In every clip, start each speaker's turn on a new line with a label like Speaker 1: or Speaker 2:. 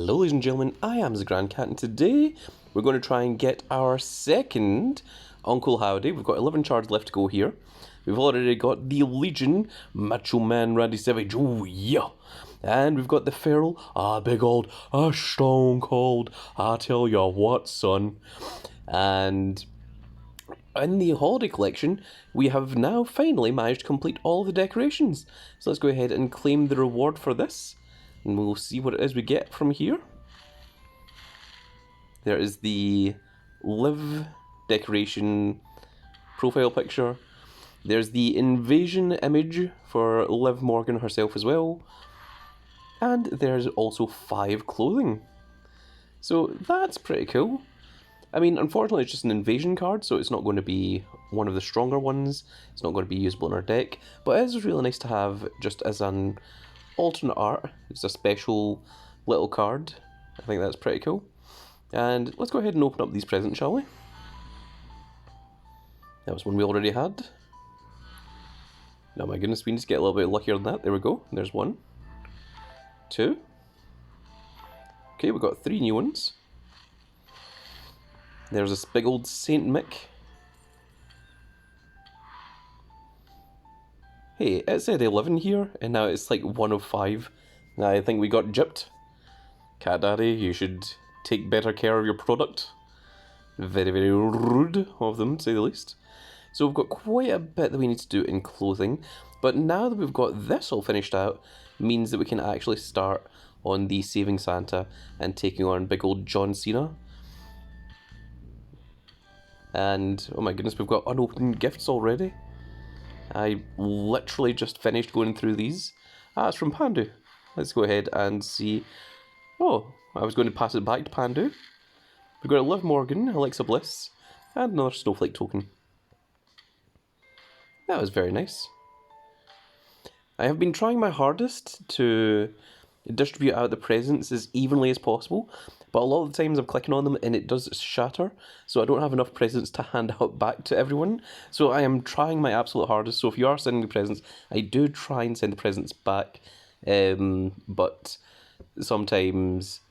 Speaker 1: Hello ladies and gentlemen, I am the Grand Cat and today we're going to try and get our second Uncle Howdy. We've got 11 shards left to go here. We've already got the Legion, Macho Man Randy Savage, oh yeah! And we've got the Feral, big old, stone cold, I tell ya what son. And in the holiday collection, we have now finally managed to complete all the decorations. So let's go ahead and claim the reward for this. And we'll see what it is we get from here. There is the Liv decoration profile picture. There's the invasion image for Liv Morgan herself as well. And there's also 5 clothing. So that's pretty cool. I mean, unfortunately it's just an invasion card, so it's not going to be one of the stronger ones. It's not going to be usable in our deck. But it is really nice to have just as an alternate art. It's a special little card. I think that's pretty cool. And let's go ahead and open up these presents, shall we? That was one we already had. Oh my goodness, we need to get a little bit luckier than that. There we go. There's 1, 2. Okay, we've got 3 new ones. There's this big old Saint Mick. Hey, it said 11 here, and now it's like 1 of 5. I think we got gypped. Cat Daddy, you should take better care of your product. Very, very rude of them, to say the least. So we've got quite a bit that we need to do in clothing, but now that we've got this all finished out, means that we can actually start on the Saving Santa and taking on big old John Cena. And, oh my goodness, we've got unopened gifts already. I literally just finished going through these. It's from Pandu. Let's go ahead and see. Oh, I was going to pass it back to Pandu. We've got a Liv Morgan, Alexa Bliss, and another Snowflake token. That was very nice. I have been trying my hardest to distribute out the presents as evenly as possible, but a lot of the times I'm clicking on them and it does shatter, so I don't have enough presents to hand out back to everyone. So I am trying my absolute hardest. So if you are sending the presents, I do try and send the presents back, but sometimes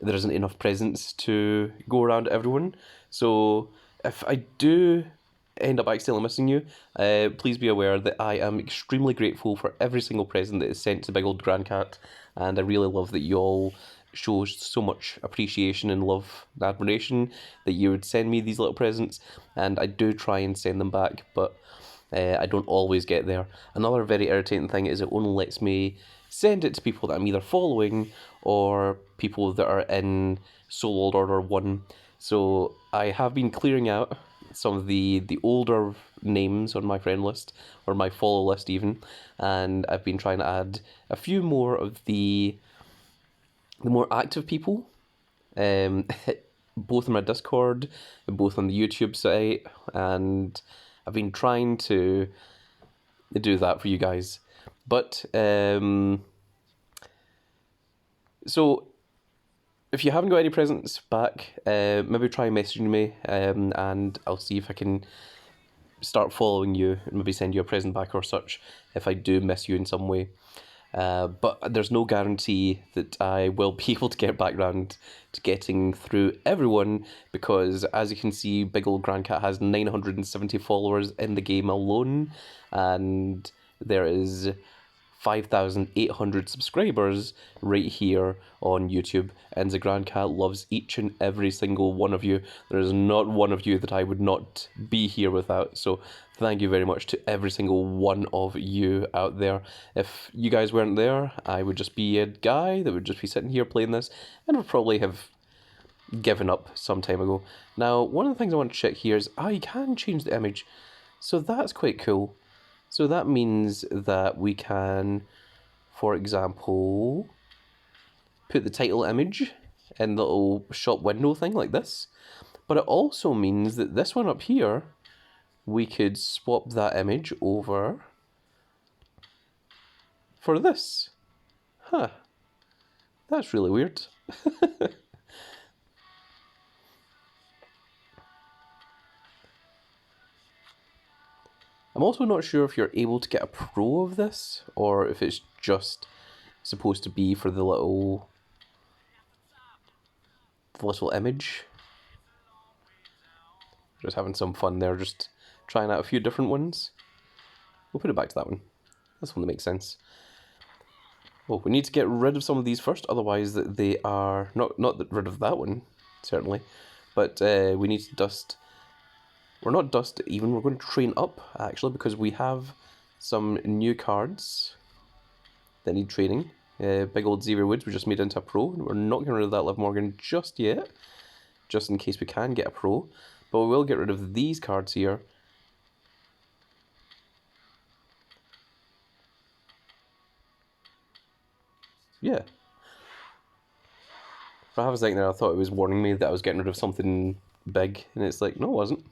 Speaker 1: there isn't enough presents to go around to everyone. So if I do end up accidentally missing you, please be aware that I am extremely grateful for every single present that is sent to Big Old Grand Cat, and I really love that you all show so much appreciation and love and admiration that you would send me these little presents, and I do try and send them back, but I don't always get there. Another very irritating thing is it only lets me send it to people that I'm either following or people that are in Soul World Order 1. So I have been clearing out some of the older names on my friend list, or my follow list even, and I've been trying to add a few more of the more active people, both on my Discord, both on the YouTube site, and I've been trying to do that for you guys. But, so, if you haven't got any presents back, maybe try messaging me, and I'll see if I can start following you and maybe send you a present back or such if I do miss you in some way. But there's no guarantee that I will be able to get back round to getting through everyone, because as you can see, Big Old Grand Cat has 970 followers in the game alone, and there is 5,800 subscribers right here on YouTube, and the Grand Cat loves each and every single one of you. There is not one of you that I would not be here without, so thank you very much to every single one of you out there. If you guys weren't there, I would just be a guy that would just be sitting here playing this, and would probably have given up some time ago. Now, one of the things I want to check here is, you can change the image, so that's quite cool. So that means that we can, for example, put the title image in the little shop window thing like this. But it also means that this one up here, we could swap that image over for this. Huh. That's really weird. I'm also not sure if you're able to get a pro of this, or if it's just supposed to be for the little the little image. Just having some fun there, just trying out a few different ones. We'll put it back to that one. That's one that makes sense. Well, we need to get rid of some of these first, otherwise they are... Not rid of that one, certainly. But we need to dust... We're not dust even, we're going to train up, actually, because we have some new cards that need training. Big old Xavier Woods we just made into a pro. We're not getting rid of that Liv Morgan just yet, just in case we can get a pro. But we will get rid of these cards here. Yeah. For half a second there, I thought it was warning me that I was getting rid of something big, and it's like, no, it wasn't.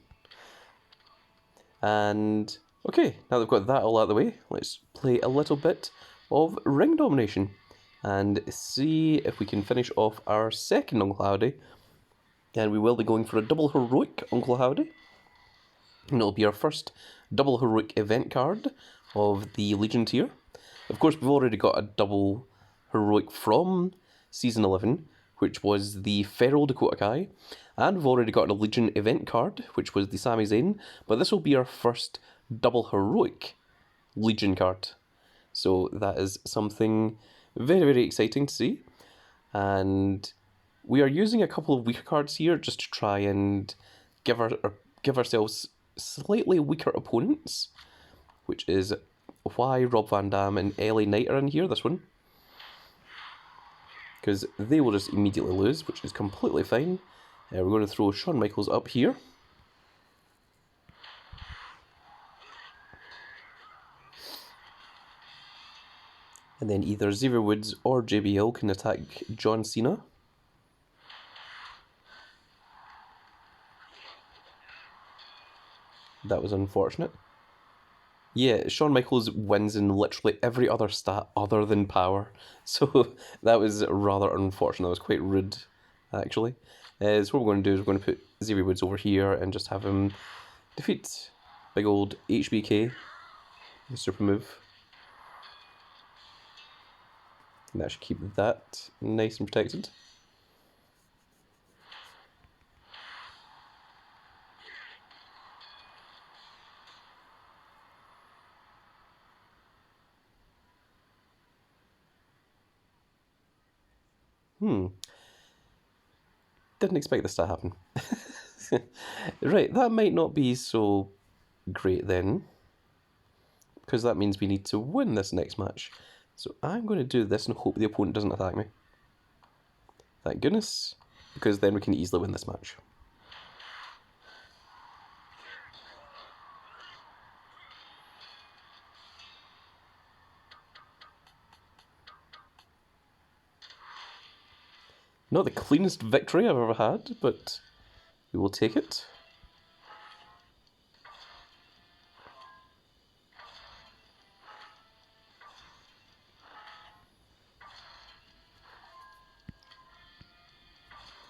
Speaker 1: And, okay, now that we've got that all out of the way, let's play a little bit of Ring Domination, and see if we can finish off our second Uncle Howdy. And we will be going for a double heroic Uncle Howdy. And it'll be our first double heroic event card of the Legion tier. Of course, we've already got a double heroic from Season 11, which was the Feral Dakota Kai. And we've already got a Legion event card, which was the Sami Zayn. But this will be our first double heroic Legion card. So that is something very, very exciting to see. And we are using a couple of weaker cards here just to try and give ourselves slightly weaker opponents, which is why Rob Van Dam and LA Knight are in here, this one. Because they will just immediately lose, which is completely fine. We're going to throw Shawn Michaels up here. And then either Xavier Woods or JBL can attack John Cena. That was unfortunate. Yeah, Shawn Michaels wins in literally every other stat other than power. So that was rather unfortunate. That was quite rude, actually. So what we're going to do is we're going to put Xavier Woods over here and just have him defeat big old HBK, the super move. And that should keep that nice and protected. Didn't expect this to happen. Right, that might not be so great then, because that means we need to win this next match. So I'm going to do this and hope the opponent doesn't attack me. Thank goodness, because then we can easily win this match. Not the cleanest victory I've ever had, but we will take it.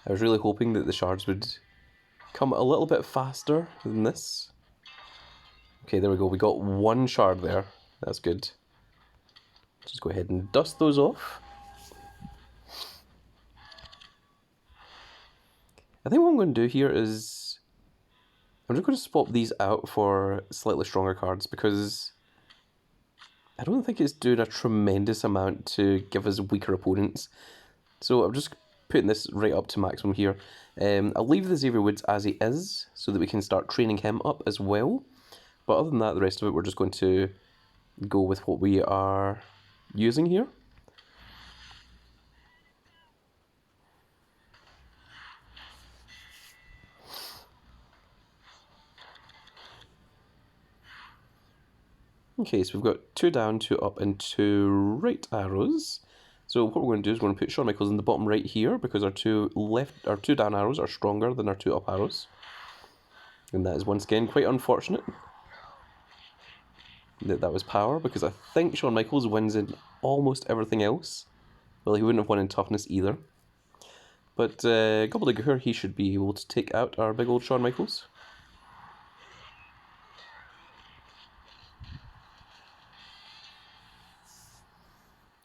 Speaker 1: I was really hoping that the shards would come a little bit faster than this. Okay, there we go. We got one shard there. That's good. Just go ahead and dust those off. I think what I'm going to do here is I'm just going to swap these out for slightly stronger cards, because I don't think it's doing a tremendous amount to give us weaker opponents. So I'm just putting this right up to maximum here. I'll leave the Xavier Woods as he is, so that we can start training him up as well. But other than that, the rest of it, we're just going to go with what we are using here. Okay, so we've got 2 down, 2 up, and 2 right arrows. So what we're going to do is we're going to put Shawn Michaels in the bottom right here, because our 2 down arrows are stronger than our 2 up arrows. And that is once again quite unfortunate that was power, because I think Shawn Michaels wins in almost everything else. Well, he wouldn't have won in toughness either. But Gobbledygook, he should be able to take out our big old Shawn Michaels.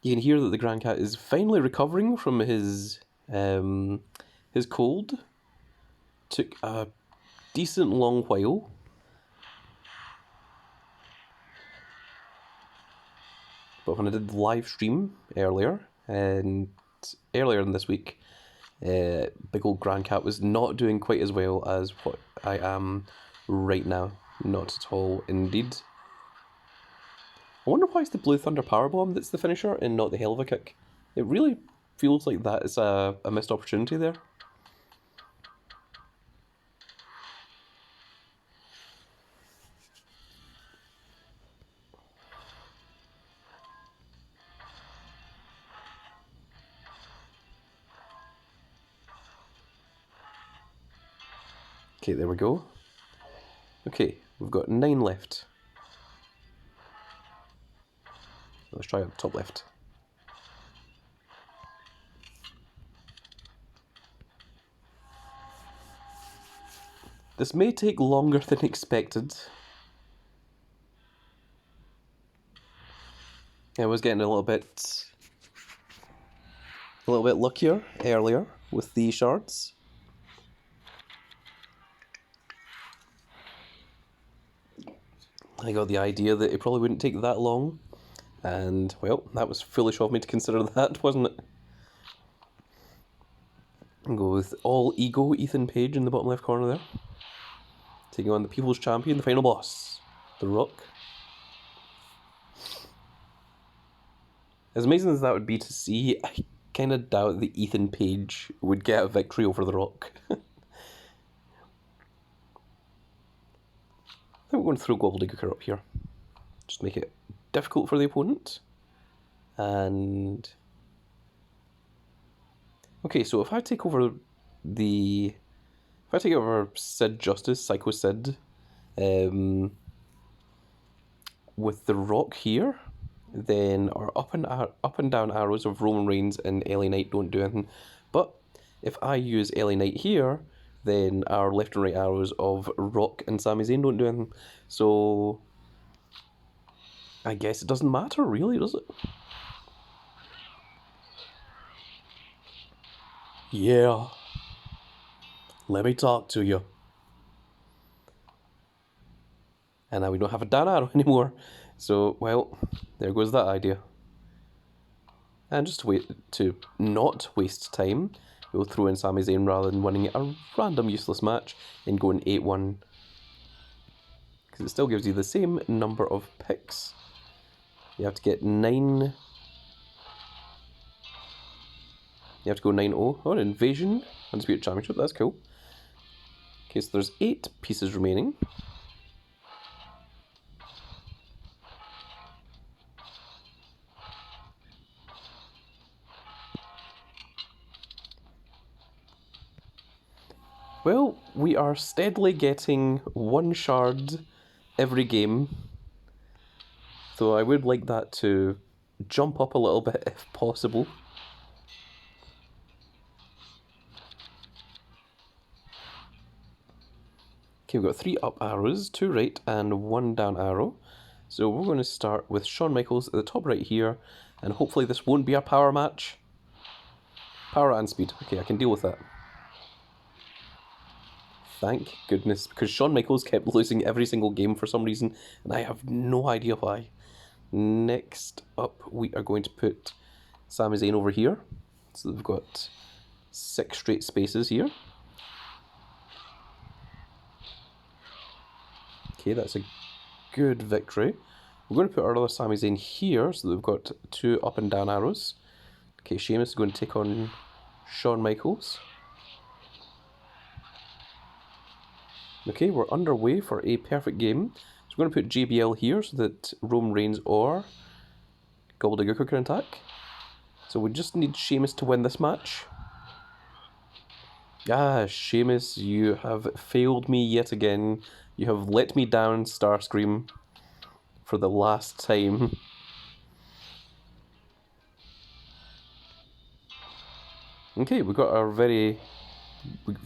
Speaker 1: You can hear that the Grand Cat is finally recovering from his His cold took a decent long while. But when I did the live stream earlier, and earlier in this week, big old Grand Cat was not doing quite as well as what I am right now. Not at all, indeed. I wonder why it's the Blue Thunder Powerbomb that's the finisher and not the Hell of a Kick. It really feels like that is a missed opportunity there. Okay, there we go. Okay, we've got 9 left. Let's try top left. This may take longer than expected. I was getting a little bit luckier earlier with the shards. I got the idea that it probably wouldn't take that long, and well, that was foolish of me to consider that, wasn't it? And go with all ego Ethan Page in the bottom left corner there, taking on the People's Champion, the final boss, The Rock. As amazing as that would be to see, I kind of doubt that Ethan Page would get a victory over The Rock. I think we're going to throw Gobbledygooker up here. Just make it difficult for the opponent. And okay, so if I take over Sid Justice, Psycho Sid, with The Rock here, then our up and down arrows of Roman Reigns and LA Knight don't do anything. But if I use LA Knight here, then our left and right arrows of Rock and Sami Zayn don't do anything. So I guess it doesn't matter, really, does it? Yeah. Let me talk to you. And now we don't have a down arrow anymore. So, well, there goes that idea. And just to not waste time, we'll throw in Sami Zayn rather than winning a random useless match and going 8-1. Because it still gives you the same number of picks. You have to get 9. You have to go 9-0. Oh, an Invasion Undisputed Championship, that's cool. Okay, so there's 8 pieces remaining. Well, we are steadily getting 1 shard every game. So I would like that to jump up a little bit if possible. Okay, we've got 3 up arrows, 2 right and 1 down arrow. So we're going to start with Shawn Michaels at the top right here, and hopefully this won't be a power match. Power and speed. Okay, I can deal with that. Thank goodness, because Shawn Michaels kept losing every single game for some reason, and I have no idea why. Next up, we are going to put Sami Zayn over here. So we've got 6 straight spaces here. Okay, that's a good victory. We're going to put our other Sami Zayn here, so that we've got 2 up and down arrows. Okay, Sheamus is going to take on Shawn Michaels. Okay, we're underway for a perfect game. So we're going to put JBL here so that Roman Reigns or Gobbledygooker can attack. So we just need Sheamus to win this match. Ah, Sheamus, you have failed me yet again. You have let me down, Starscream, for the last time. Okay, we got our the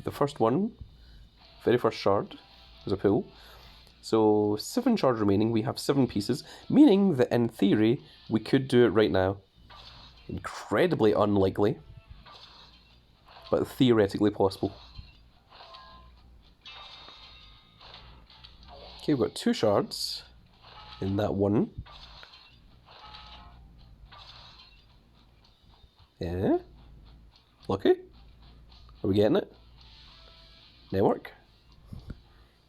Speaker 1: first one. Very first shard was a pull. So 7 shards remaining, we have 7 pieces, meaning that in theory we could do it right now. Incredibly unlikely. but theoretically possible. Okay, we've got 2 shards in that one. Yeah. Lucky? Are we getting it? Network?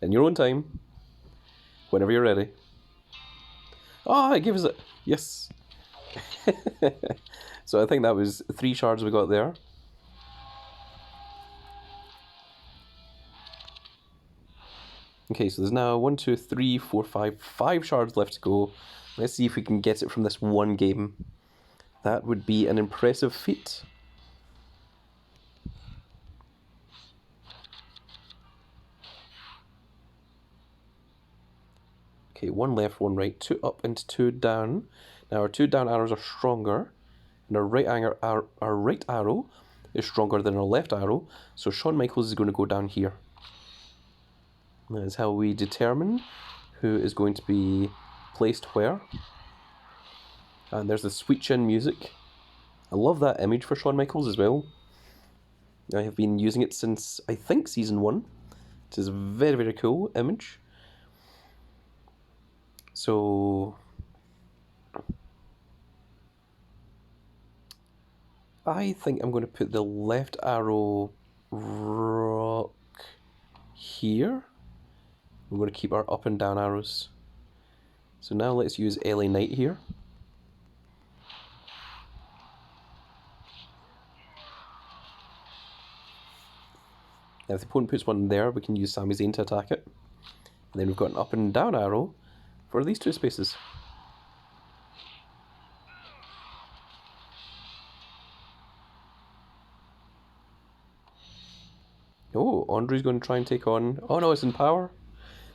Speaker 1: In your own time. Whenever you're ready. Oh, it gives it. Yes. So I think that was 3 shards we got there. Okay, so there's now 1, 2, 3, 4, 5 shards left to go. Let's see if we can get it from this one game. That would be an impressive feat. Okay, 1 left, 1 right, 2 up and 2 down. Now our 2 down arrows are stronger, and our right arrow is stronger than our left arrow, so Shawn Michaels is going to go down here. That is how we determine who is going to be placed where. And there's the sweet chin music. I love that image for Shawn Michaels as well. I have been using it since, I think, season 1. It is a very, very cool image. So I think I'm going to put the left arrow rock here. We're going to keep our up and down arrows. So now let's use LA Knight here. Now if the opponent puts one there, we can use Sami Zayn to attack it. And then we've got an up and down arrow for these 2 spaces. Oh, Andre's going to try and take on... Oh no, it's in power.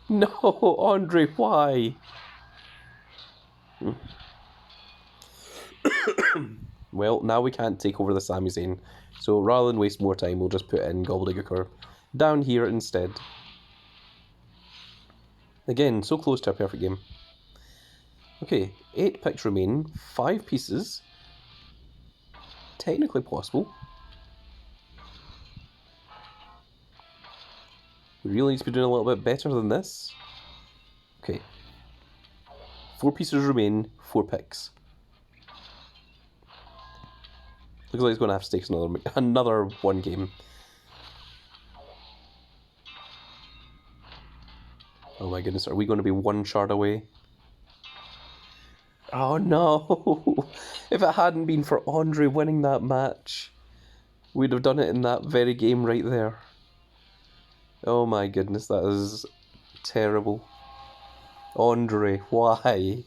Speaker 1: No, Andre, why? Well, now we can't take over the Sami Zayn. So rather than waste more time, we'll just put in Gobbledygook down here instead. Again, so close to a perfect game. Okay, 8 picks remain, 5 pieces. Technically possible. We really need to be doing a little bit better than this. Okay. 4 pieces remain, 4 picks. Looks like he's going to have to take another one game. Oh my goodness, are we going to be 1 shard away? Oh no! If it hadn't been for Andre winning that match, we'd have done it in that very game right there. Oh my goodness, that is terrible. Andre, why?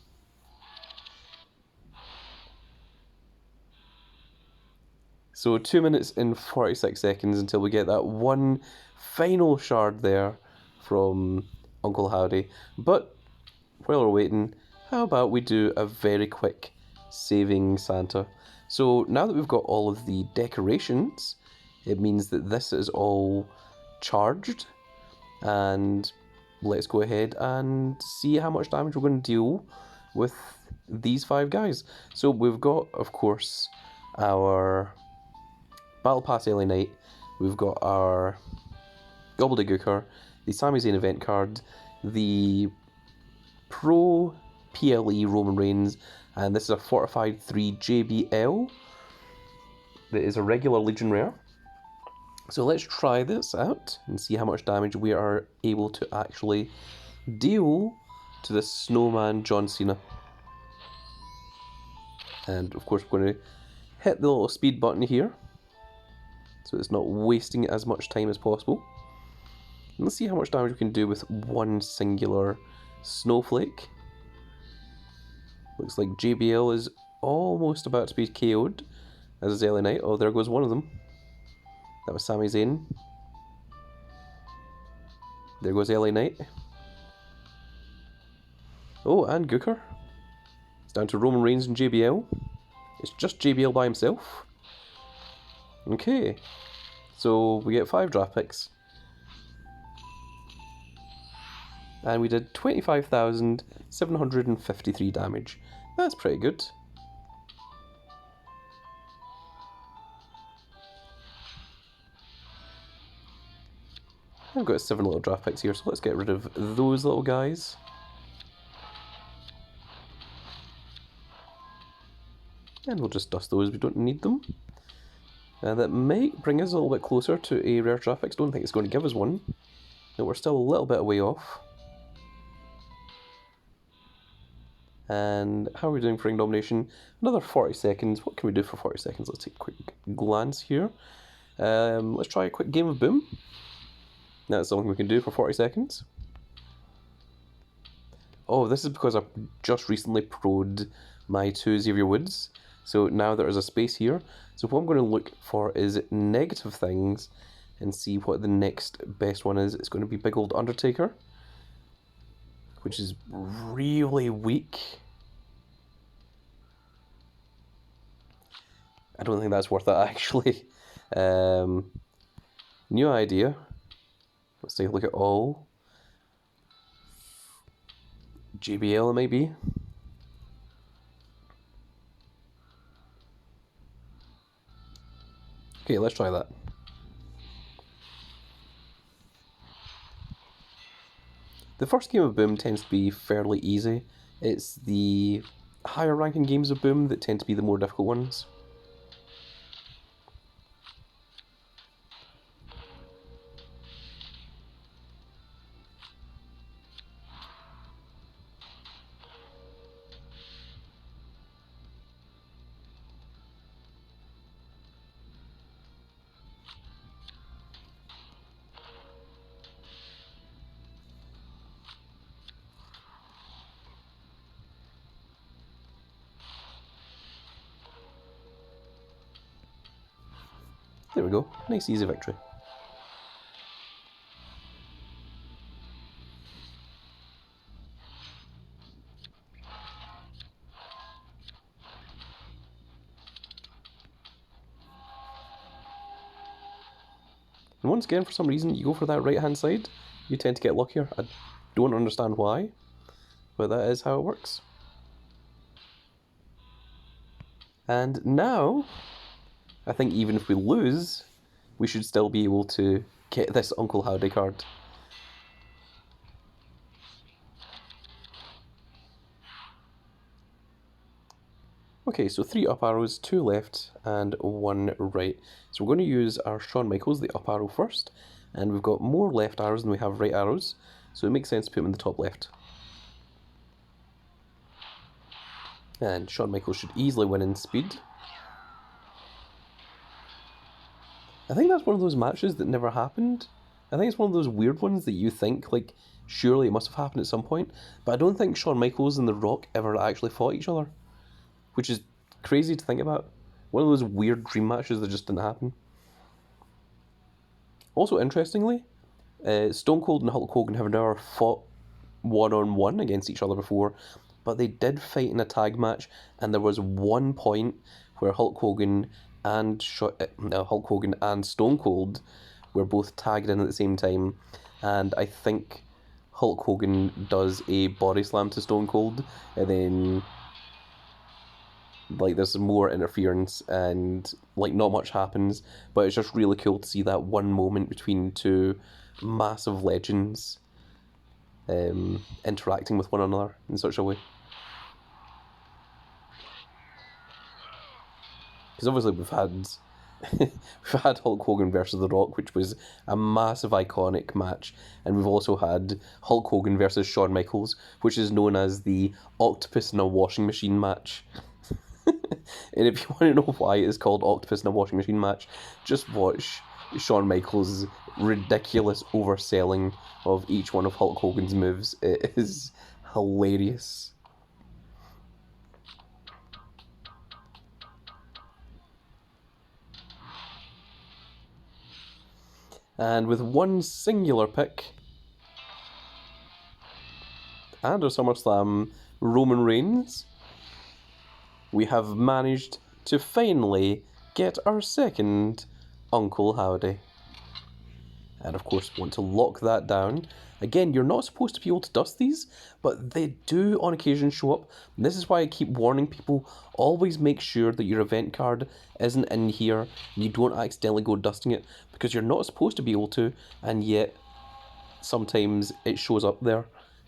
Speaker 1: So 2 minutes and 46 seconds until we get that one final shard there from Uncle Howdy. But while we're waiting, how about we do a very quick saving Santa? So now that we've got all of the decorations, it means that this is all charged. And let's go ahead and see how much damage we're going to deal with these 5 guys. So we've got, of course, our Battle Pass LA Knight, we've got our Gobbledygooker, the Sami Zayn event card, the Pro PLE Roman Reigns, and this is a Fortified 3 JBL that is a regular Legion Rare. So let's try this out and see how much damage we are able to actually deal to this snowman John Cena. And of course we're going to hit the little speed button here, so it's not wasting as much time as possible. And let's see how much damage we can do with one singular snowflake. Looks like JBL is almost about to be KO'd, as is LA Knight. Oh, there goes one of them. That was Sami Zayn. There goes LA Knight. Oh, and Gooker. It's down to Roman Reigns and JBL. It's just JBL by himself. Okay. So we get 5 draft picks. And we did 25,753 damage. That's pretty good. I've got 7 little draft picks here, so let's get rid of those little guys. And we'll just dust those, we don't need them. That might bring us a little bit closer to a rare draft pick. Don't think it's going to give us one. But we're still a little bit away off. And how are we doing for ring domination? Another 40 seconds. What can we do for 40 seconds? Let's take a quick glance here. Let's try a quick game of Boom. That's something we can do for 40 seconds. Oh, this is because I just recently pro'd my 2 Xavier Woods. So now there's a space here. So what I'm going to look for is negative things and see what the next best one is. It's going to be Big Old Undertaker, which is really weak. I don't think that's worth it, actually. New idea. Let's take a look at all. JBL, maybe. Okay, let's try that. The first game of Boom tends to be fairly easy. It's the higher ranking games of Boom that tend to be the more difficult ones. There we go, nice easy victory. And once again, for some reason, you go for that right hand side, you tend to get luckier. I don't understand why, but that is how it works. And now, I think even if we lose, we should still be able to get this Uncle Howdy card. Okay, so 3 up arrows, 2 left, and 1 right. So we're going to use our Shawn Michaels, the up arrow first, and we've got more left arrows than we have right arrows, so it makes sense to put them in the top left. And Shawn Michaels should easily win in speed. I think that's one of those matches that never happened. I think it's one of those weird ones that you think, like, surely it must have happened at some point, but I don't think Shawn Michaels and The Rock ever actually fought each other, which is crazy to think about. One of those weird dream matches that just didn't happen. Also, interestingly, Stone Cold and Hulk Hogan have never fought one-on-one against each other before, but they did fight in a tag match, and there was one point where Hulk Hogan and Stone Cold were both tagged in at the same time, and I think Hulk Hogan does a body slam to Stone Cold, and then like there's more interference and like not much happens, but it's just really cool to see that one moment between two massive legends interacting with one another in such a way. Because obviously we've had Hulk Hogan versus The Rock, which was a massive iconic match, and we've also had Hulk Hogan versus Shawn Michaels, which is known as the octopus in a washing machine match. And if you want to know why it's called octopus in a washing machine match, just watch Shawn Michaels' ridiculous overselling of each one of Hulk Hogan's moves. It is hilarious. And with one singular pick, and our SummerSlam Roman Reigns, we have managed to finally get our second Uncle Howdy. And of course, want to lock that down. Again, you're not supposed to be able to dust these, but they do on occasion show up. And this is why I keep warning people, always make sure that your event card isn't in here and you don't accidentally go dusting it, because you're not supposed to be able to, and yet sometimes it shows up there.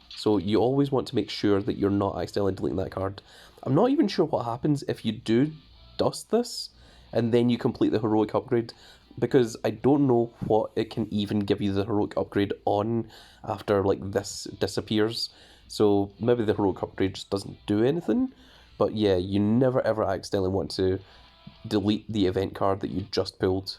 Speaker 1: So you always want to make sure that you're not accidentally deleting that card. I'm not even sure what happens if you do dust this and then you complete the heroic upgrade, because I don't know what it can even give you the heroic upgrade on after like this disappears. So maybe the heroic upgrade just doesn't do anything. But yeah, you never ever accidentally want to delete the event card that you just pulled.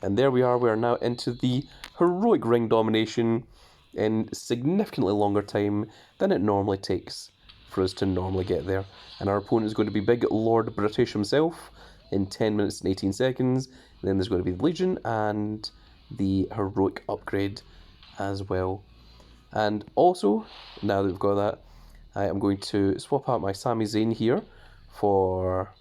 Speaker 1: And there we are now into the heroic ring domination in significantly longer time than it normally takes for us to normally get there. And our opponent is going to be Big Lord British himself in 10 minutes and 18 seconds. And then there's going to be the Legion and the heroic upgrade as well. And also, now that we've got that, I am going to swap out my Sami Zayn here for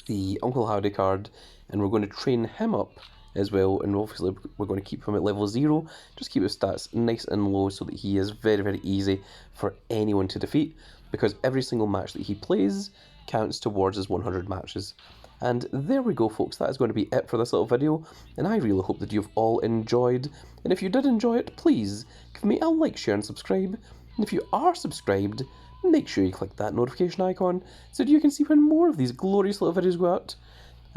Speaker 1: the Uncle Howdy card, and we're going to train him up as well, and obviously we're going to keep him at level 0, just keep his stats nice and low so that he is very, very easy for anyone to defeat, because every single match that he plays counts towards his 100 matches. And there we go, folks, that is going to be it for this little video, and I really hope that you've all enjoyed, and if you did enjoy it, please give me a like, share and subscribe, and if you are subscribed, make sure you click that notification icon so that you can see when more of these glorious little videos go out,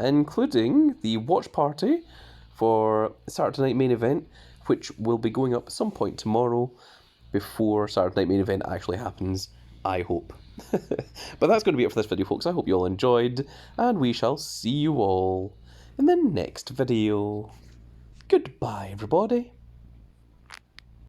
Speaker 1: including the watch party for Saturday Night Main Event, which will be going up at some point tomorrow before Saturday Night Main Event actually happens, I hope. But that's going to be it for this video, folks. I hope you all enjoyed, and we shall see you all in the next video. Goodbye, everybody.